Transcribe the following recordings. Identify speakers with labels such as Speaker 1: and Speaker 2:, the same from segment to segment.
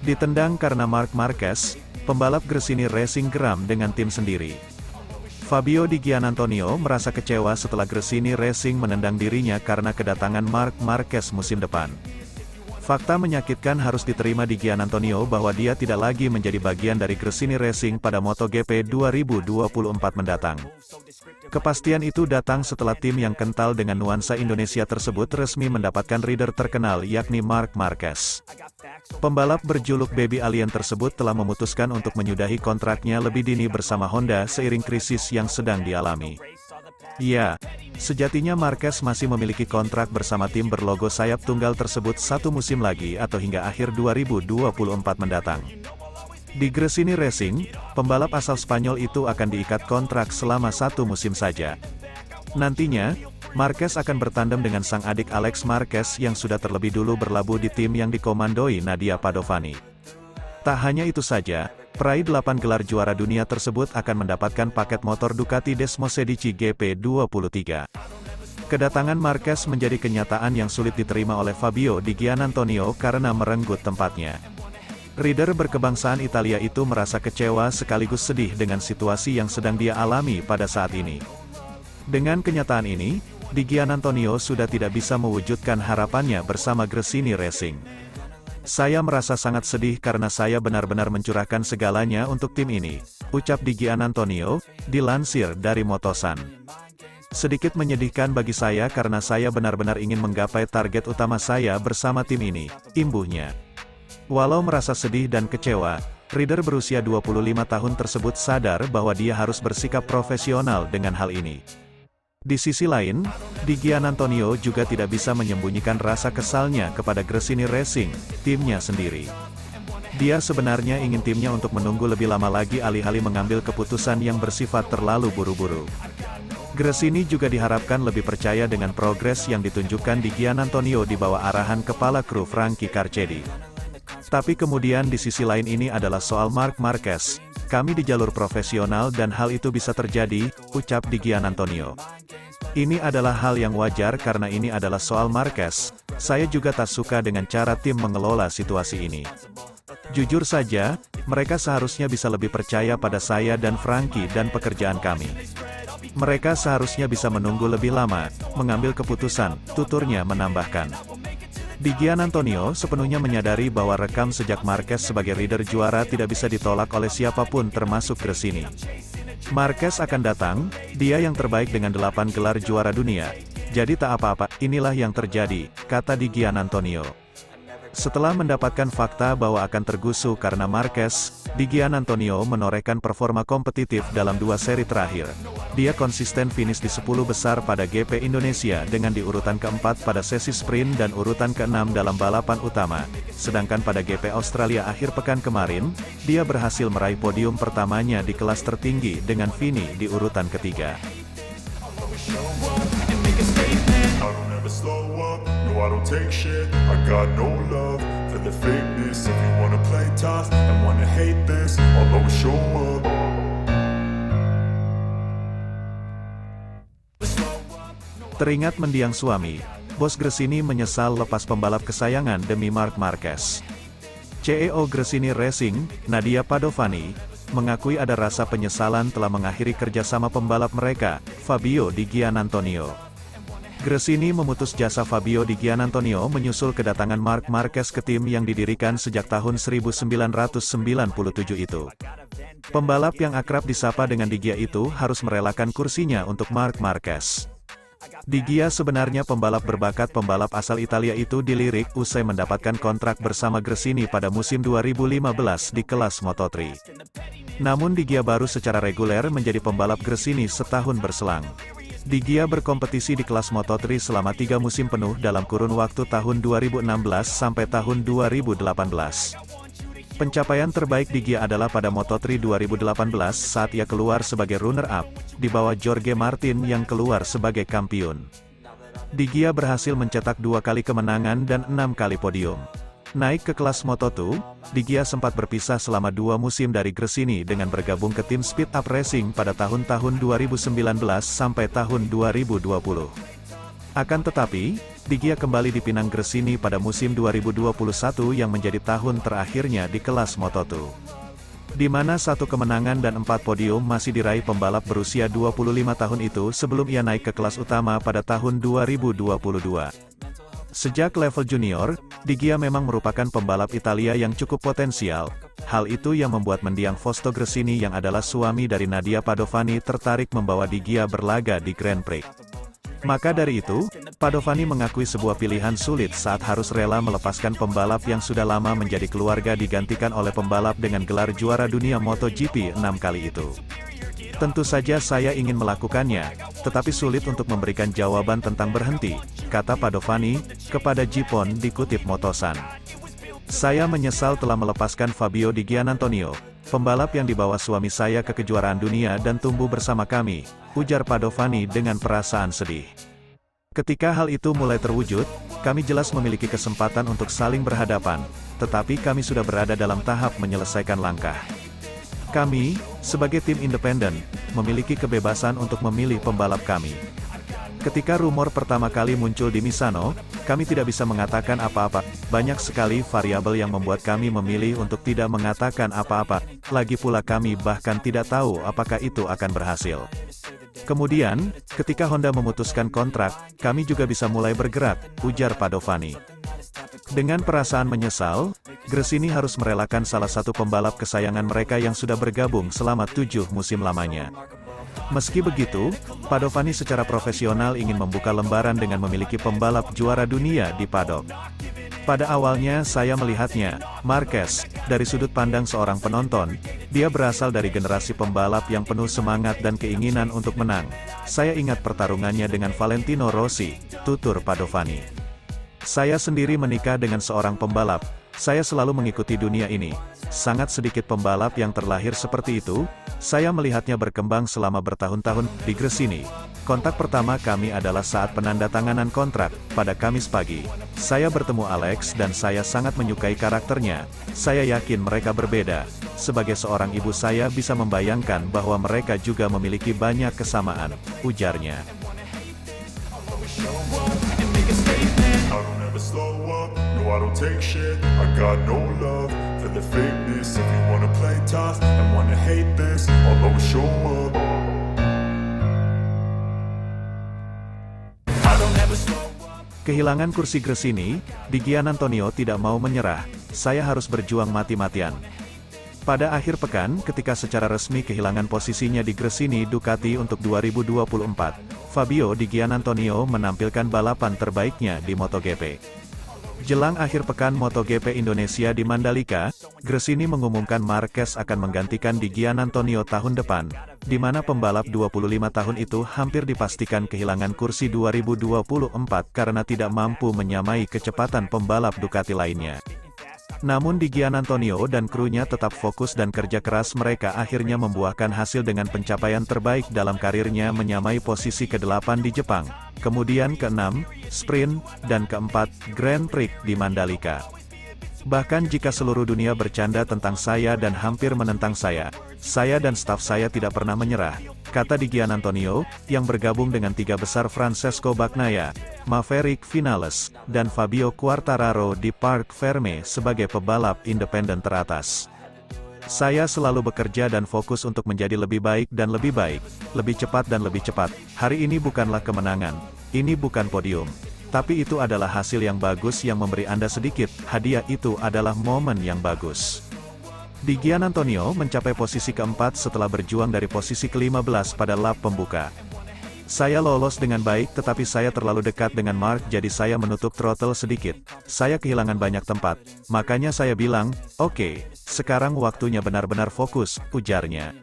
Speaker 1: Ditendang karena Marc Marquez, pembalap Gresini Racing geram dengan tim sendiri. Fabio Di Giannantonio merasa kecewa setelah Gresini Racing menendang dirinya karena kedatangan Marc Marquez musim depan. Fakta menyakitkan harus diterima Di Giannantonio bahwa dia tidak lagi menjadi bagian dari Gresini Racing pada MotoGP 2024 mendatang. Kepastian itu datang setelah tim yang kental dengan nuansa Indonesia tersebut resmi mendapatkan rider terkenal yakni Marc Marquez. Pembalap berjuluk Baby Alien tersebut telah memutuskan untuk menyudahi kontraknya lebih dini bersama Honda seiring krisis yang sedang dialami. Ya, sejatinya Marquez masih memiliki kontrak bersama tim berlogo sayap tunggal tersebut satu musim lagi atau hingga akhir 2024 mendatang. Di Gresini Racing, pembalap asal Spanyol itu akan diikat kontrak selama satu musim saja. Nantinya, Marquez akan bertandem dengan sang adik Alex Marquez yang sudah terlebih dulu berlabuh di tim yang dikomandoi Nadia Padovani. Tak hanya itu saja, peraih 8 gelar juara dunia tersebut akan mendapatkan paket motor Ducati Desmosedici GP23. Kedatangan Marquez menjadi kenyataan yang sulit diterima oleh Fabio Di Giannantonio karena merenggut tempatnya. Rider berkebangsaan Italia itu merasa kecewa sekaligus sedih dengan situasi yang sedang dia alami pada saat ini. Dengan kenyataan ini, Di Giannantonio sudah tidak bisa mewujudkan harapannya bersama Gresini Racing. Saya merasa sangat sedih karena saya benar-benar mencurahkan segalanya untuk tim ini, ucap Di Giannantonio, dilansir dari Motosan. Sedikit menyedihkan bagi saya karena saya benar-benar ingin menggapai target utama saya bersama tim ini, imbuhnya. Walau merasa sedih dan kecewa, rider berusia 25 tahun tersebut sadar bahwa dia harus bersikap profesional dengan hal ini. Di sisi lain, Di Giannantonio juga tidak bisa menyembunyikan rasa kesalnya kepada Gresini Racing, timnya sendiri. Dia sebenarnya ingin timnya untuk menunggu lebih lama lagi alih-alih mengambil keputusan yang bersifat terlalu buru-buru. Gresini juga diharapkan lebih percaya dengan progres yang ditunjukkan Di Giannantonio di bawah arahan kepala kru Frankie Carchedi. Tapi kemudian di sisi lain ini adalah soal Marc Marquez. Kami di jalur profesional dan hal itu bisa terjadi, ucap Di Giannantonio. Ini adalah hal yang wajar karena ini adalah soal Marquez. Saya juga tak suka dengan cara tim mengelola situasi ini. Jujur saja, mereka seharusnya bisa lebih percaya pada saya dan Frankie dan pekerjaan kami. Mereka seharusnya bisa menunggu lebih lama, mengambil keputusan, tuturnya menambahkan. Di Giannantonio sepenuhnya menyadari bahwa rekam sejak Marquez sebagai rider juara tidak bisa ditolak oleh siapapun termasuk Gresini. Marquez akan datang, dia yang terbaik dengan 8 gelar juara dunia. Jadi tak apa-apa, inilah yang terjadi, kata Di Giannantonio. Setelah mendapatkan fakta bahwa akan tergusur karena Marquez, Di Giannantonio menorehkan performa kompetitif dalam 2 seri terakhir. Dia konsisten finish di 10 besar pada GP Indonesia dengan di urutan keempat pada sesi sprint dan urutan ke-6 dalam balapan utama. Sedangkan pada GP Australia akhir pekan kemarin, dia berhasil meraih podium pertamanya di kelas tertinggi dengan finish di urutan ketiga. I don't take shit, I got no love for the fakeness. If you wanna play tough and wanna hate this, I'll always show up. Teringat mendiang suami, bos Gresini menyesal lepas pembalap kesayangan demi Marc Marquez. CEO Gresini Racing, Nadia Padovani, mengakui ada rasa penyesalan telah mengakhiri kerjasama pembalap mereka, Fabio Di Giannantonio. Gresini memutus jasa Fabio Di Giannantonio menyusul kedatangan Marc Marquez ke tim yang didirikan sejak tahun 1997 itu. Pembalap yang akrab disapa dengan Di Gia itu harus merelakan kursinya untuk Marc Marquez. Di Gia sebenarnya pembalap berbakat. Pembalap asal Italia itu dilirik usai mendapatkan kontrak bersama Gresini pada musim 2015 di kelas Moto3. Namun Di Gia baru secara reguler menjadi pembalap Gresini setahun berselang. Di Gia berkompetisi di kelas Moto3 selama 3 musim penuh dalam kurun waktu tahun 2016 sampai tahun 2018. Pencapaian terbaik Di Gia adalah pada Moto3 2018 saat ia keluar sebagai runner-up, di bawah Jorge Martin yang keluar sebagai kampiun. Di Gia berhasil mencetak 2 kali kemenangan dan 6 kali podium. Naik ke kelas Moto2, Di Gia sempat berpisah selama 2 musim dari Gresini dengan bergabung ke tim Speed Up Racing pada tahun-tahun 2019 sampai tahun 2020. Akan tetapi, Di Gia kembali dipinang Gresini pada musim 2021 yang menjadi tahun terakhirnya di kelas Moto2. Di mana 1 kemenangan dan 4 podium masih diraih pembalap berusia 25 tahun itu sebelum ia naik ke kelas utama pada tahun 2022. Sejak level junior, Di Gia memang merupakan pembalap Italia yang cukup potensial. Hal itu yang membuat mendiang Fausto Gresini yang adalah suami dari Nadia Padovani tertarik membawa Di Gia berlaga di Grand Prix. Maka dari itu, Padovani mengakui sebuah pilihan sulit saat harus rela melepaskan pembalap yang sudah lama menjadi keluarga digantikan oleh pembalap dengan gelar juara dunia MotoGP 6 kali itu. Tentu saja saya ingin melakukannya, tetapi sulit untuk memberikan jawaban tentang berhenti, kata Padovani, kepada Gipon dikutip Motosan. Saya menyesal telah melepaskan Fabio Di Giannantonio, pembalap yang dibawa suami saya ke kejuaraan dunia dan tumbuh bersama kami, ujar Padovani dengan perasaan sedih. Ketika hal itu mulai terwujud, kami jelas memiliki kesempatan untuk saling berhadapan, tetapi kami sudah berada dalam tahap menyelesaikan langkah. Kami, sebagai tim independen, memiliki kebebasan untuk memilih pembalap kami. Ketika rumor pertama kali muncul di Misano, kami tidak bisa mengatakan apa-apa. Banyak sekali variabel yang membuat kami memilih untuk tidak mengatakan apa-apa. Lagi pula kami bahkan tidak tahu apakah itu akan berhasil. Kemudian, ketika Honda memutuskan kontrak, kami juga bisa mulai bergerak, ujar Padovani. Dengan perasaan menyesal, Gresini harus merelakan salah satu pembalap kesayangan mereka yang sudah bergabung selama 7 musim lamanya. Meski begitu, Padovani secara profesional ingin membuka lembaran dengan memiliki pembalap juara dunia di paddock. Pada awalnya saya melihatnya, Marquez, dari sudut pandang seorang penonton, dia berasal dari generasi pembalap yang penuh semangat dan keinginan untuk menang. Saya ingat pertarungannya dengan Valentino Rossi, tutur Padovani. Saya sendiri menikah dengan seorang pembalap, saya selalu mengikuti dunia ini. Sangat sedikit pembalap yang terlahir seperti itu, saya melihatnya berkembang selama bertahun-tahun di Gresini. Kontak pertama kami adalah saat penandatanganan kontrak, pada Kamis pagi. Saya bertemu Alex dan saya sangat menyukai karakternya. Saya yakin mereka berbeda. Sebagai seorang ibu saya bisa membayangkan bahwa mereka juga memiliki banyak kesamaan, ujarnya. I don't take shit, I got no love for the fakeness. If you wanna play tough and wanna hate this, I'll always show up. Kehilangan kursi Gresini, Di Giannantonio tidak mau menyerah, saya harus berjuang mati-matian. Pada akhir pekan, ketika secara resmi kehilangan posisinya di Gresini Ducati untuk 2024, Fabio Di Giannantonio menampilkan balapan terbaiknya di MotoGP. Jelang akhir pekan MotoGP Indonesia di Mandalika, Gresini mengumumkan Marquez akan menggantikan Di Giannantonio tahun depan, di mana pembalap 25 tahun itu hampir dipastikan kehilangan kursi 2024 karena tidak mampu menyamai kecepatan pembalap Ducati lainnya. Namun Di Giannantonio dan krunya tetap fokus dan kerja keras mereka akhirnya membuahkan hasil dengan pencapaian terbaik dalam karirnya menyamai posisi ke-8 di Jepang, kemudian ke-6, sprint, dan ke-4, Grand Prix di Mandalika. Bahkan jika seluruh dunia bercanda tentang saya dan hampir menentang saya dan staf saya tidak pernah menyerah, kata Di Giannantonio, yang bergabung dengan 3 besar Francesco Bagnaia, Maverick Vinales, dan Fabio Quartararo di Parc Ferme sebagai pebalap independen teratas. Saya selalu bekerja dan fokus untuk menjadi lebih baik dan lebih baik, lebih cepat dan lebih cepat. Hari ini bukanlah kemenangan, ini bukan podium. Tapi itu adalah hasil yang bagus yang memberi Anda sedikit, hadiah itu adalah momen yang bagus. Di Giannantonio mencapai posisi ke-4 setelah berjuang dari posisi ke-15 pada lap pembuka. Saya lolos dengan baik tetapi saya terlalu dekat dengan Mark jadi saya menutup throttle sedikit. Saya kehilangan banyak tempat. Makanya saya bilang, oke, sekarang waktunya benar-benar fokus, ujarnya.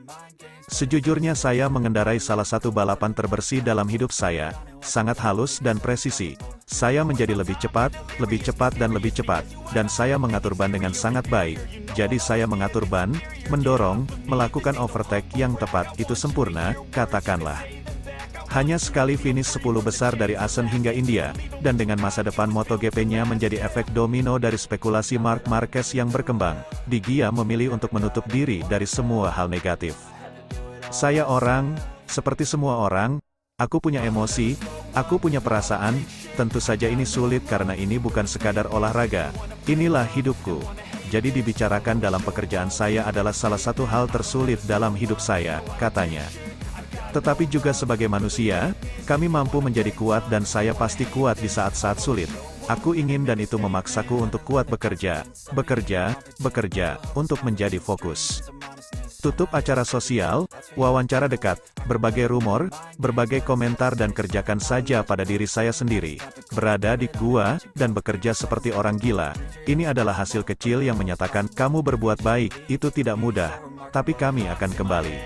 Speaker 1: Sejujurnya saya mengendarai salah satu balapan terbersih dalam hidup saya, sangat halus dan presisi. Saya menjadi lebih cepat dan lebih cepat, dan saya mengatur ban dengan sangat baik. Jadi saya mengatur ban, mendorong, melakukan overtake yang tepat itu sempurna, katakanlah. Hanya sekali finish 10 besar dari Asen hingga India, dan dengan masa depan MotoGP-nya menjadi efek domino dari spekulasi Marc Marquez yang berkembang, Di Gia memilih untuk menutup diri dari semua hal negatif. Saya seperti semua orang, aku punya emosi, Aku punya perasaan, tentu saja ini sulit karena ini bukan sekadar olahraga. Inilah hidupku. Jadi dibicarakan dalam pekerjaan saya adalah salah satu hal tersulit dalam hidup saya, katanya. Tetapi juga sebagai manusia, kami mampu menjadi kuat dan saya pasti kuat di saat-saat sulit. Aku ingin dan itu memaksaku untuk kuat bekerja, untuk menjadi fokus. Tutup acara sosial, wawancara dekat, berbagai rumor, berbagai komentar dan kerjakan saja pada diri saya sendiri. Berada di gua, dan bekerja seperti orang gila. Ini adalah hasil kecil yang menyatakan, kamu berbuat baik, itu tidak mudah, tapi kami akan kembali.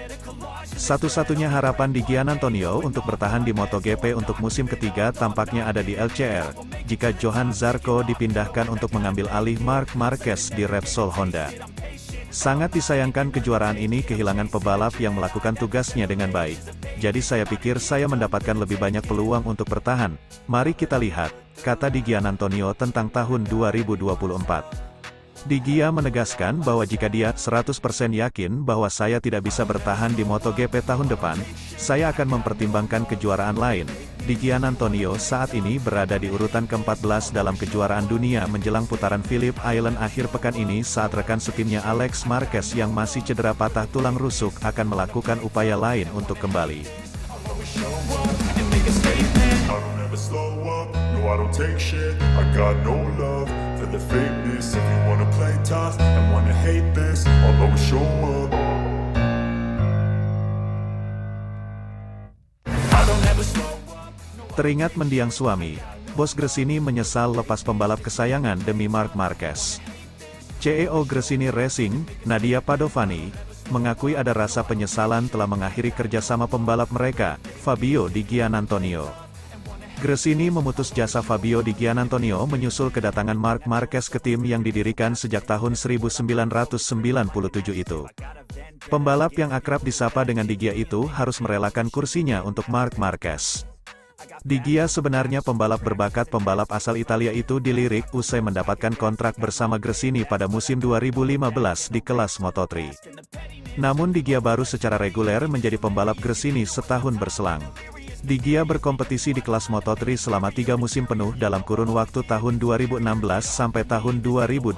Speaker 1: Satu-satunya harapan di Gian Antonio untuk bertahan di MotoGP untuk musim ketiga tampaknya ada di LCR, jika Johann Zarco dipindahkan untuk mengambil alih Marc Marquez di Repsol Honda. Sangat disayangkan kejuaraan ini kehilangan pebalap yang melakukan tugasnya dengan baik. Jadi saya pikir saya mendapatkan lebih banyak peluang untuk bertahan. Mari kita lihat, kata Di Gian Antonio tentang tahun 2024. Di Gia menegaskan bahwa jika dia 100% yakin bahwa saya tidak bisa bertahan di MotoGP tahun depan, saya akan mempertimbangkan kejuaraan lain. Di Gian Antonio saat ini berada di urutan ke-14 dalam kejuaraan dunia menjelang putaran Phillip Island akhir pekan ini saat rekan setimnya Alex Marquez yang masih cedera patah tulang rusuk akan melakukan upaya lain untuk kembali. Teringat mendiang suami, bos Gresini menyesal lepas pembalap kesayangan demi Marc Marquez. CEO Gresini Racing, Nadia Padovani, mengakui ada rasa penyesalan telah mengakhiri kerjasama pembalap mereka, Fabio Di Gian Antonio. Gresini memutus jasa Fabio Di Gian Antonio menyusul kedatangan Marc Marquez ke tim yang didirikan sejak tahun 1997 itu. Pembalap yang akrab disapa dengan Di Gia itu harus merelakan kursinya untuk Marc Marquez. Di Gia sebenarnya pembalap berbakat. Pembalap asal Italia itu dilirik usai mendapatkan kontrak bersama Gresini pada musim 2015 di kelas Moto3. Namun Di Gia baru secara reguler menjadi pembalap Gresini setahun berselang. Di Gia berkompetisi di kelas Moto3 selama 3 musim penuh dalam kurun waktu tahun 2016 sampai tahun 2018.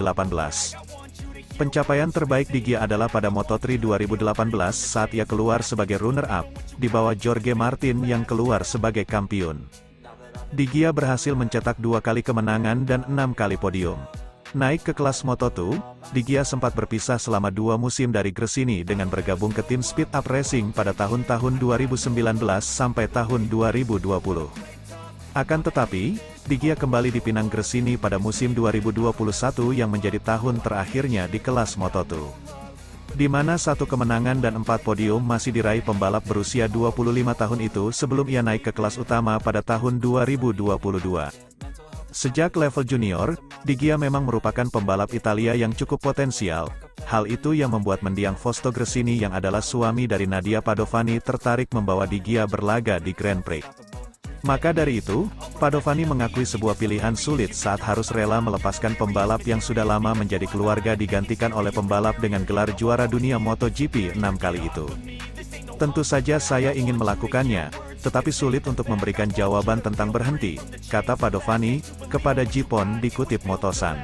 Speaker 1: Pencapaian terbaik Di Gia adalah pada Moto3 2018 saat ia keluar sebagai runner-up, di bawah Jorge Martin yang keluar sebagai kampiun. Di Gia berhasil mencetak 2 kali kemenangan dan 6 kali podium. Naik ke kelas Moto2, Di Gia sempat berpisah selama 2 musim dari Gresini dengan bergabung ke tim Speed Up Racing pada tahun-tahun 2019 sampai tahun 2020. Akan tetapi, Di Gia kembali dipinang Gresini pada musim 2021 yang menjadi tahun terakhirnya di kelas Moto2. Di mana 1 kemenangan dan 4 podium masih diraih pembalap berusia 25 tahun itu sebelum ia naik ke kelas utama pada tahun 2022. Sejak level junior, Di Gia memang merupakan pembalap Italia yang cukup potensial. Hal itu yang membuat mendiang Fausto Gresini yang adalah suami dari Nadia Padovani tertarik membawa Di Gia berlaga di Grand Prix. Maka dari itu, Padovani mengakui sebuah pilihan sulit saat harus rela melepaskan pembalap yang sudah lama menjadi keluarga digantikan oleh pembalap dengan gelar juara dunia MotoGP 6 kali itu. Tentu saja saya ingin melakukannya, tetapi sulit untuk memberikan jawaban tentang berhenti, kata Padovani, kepada Jipon dikutip Motosan.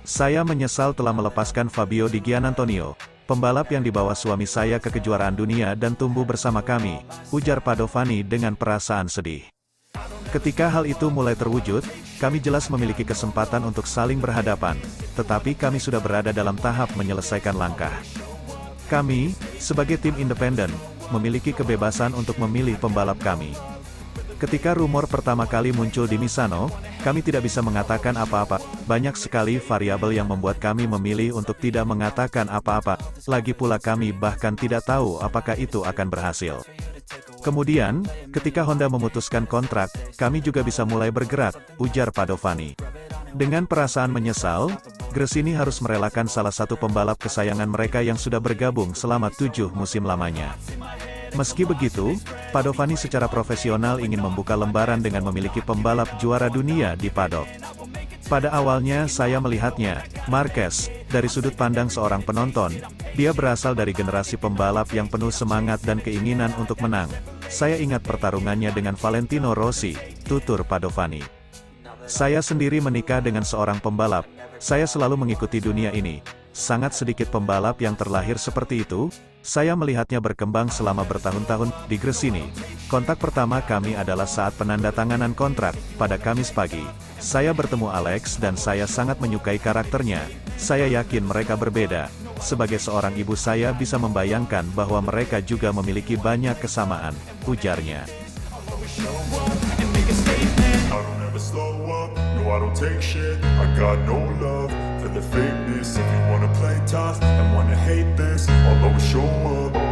Speaker 1: Saya menyesal telah melepaskan Fabio Di Gian Antonio, pembalap yang dibawa suami saya ke kejuaraan dunia dan tumbuh bersama kami, ujar Padovani dengan perasaan sedih. Ketika hal itu mulai terwujud, kami jelas memiliki kesempatan untuk saling berhadapan, tetapi kami sudah berada dalam tahap menyelesaikan langkah. Kami, sebagai tim independen, memiliki kebebasan untuk memilih pembalap kami. Ketika rumor pertama kali muncul di Misano, kami tidak bisa mengatakan apa-apa. Banyak sekali variabel yang membuat kami memilih untuk tidak mengatakan apa-apa. Lagi pula kami bahkan tidak tahu apakah itu akan berhasil. Kemudian, ketika Honda memutuskan kontrak, kami juga bisa mulai bergerak, ujar Padovani. Dengan perasaan menyesal, Gresini harus merelakan salah satu pembalap kesayangan mereka yang sudah bergabung selama 7 musim lamanya. Meski begitu, Padovani secara profesional ingin membuka lembaran dengan memiliki pembalap juara dunia di paddock. Pada awalnya saya melihatnya, Marquez, dari sudut pandang seorang penonton, dia berasal dari generasi pembalap yang penuh semangat dan keinginan untuk menang. Saya ingat pertarungannya dengan Valentino Rossi, tutur Padovani. Saya sendiri menikah dengan seorang pembalap. Saya selalu mengikuti dunia ini. Sangat sedikit pembalap yang terlahir seperti itu. Saya melihatnya berkembang selama bertahun-tahun di Gresini. Kontak pertama kami adalah saat penandatanganan kontrak pada Kamis pagi. Saya bertemu Alex dan saya sangat menyukai karakternya. Saya yakin mereka berbeda. Sebagai seorang ibu saya bisa membayangkan bahwa mereka juga memiliki banyak kesamaan, ujarnya.
Speaker 2: Slow up, no I don't take shit, I got no love for the fakeness. If you wanna play tough and wanna hate this, I'll always show up.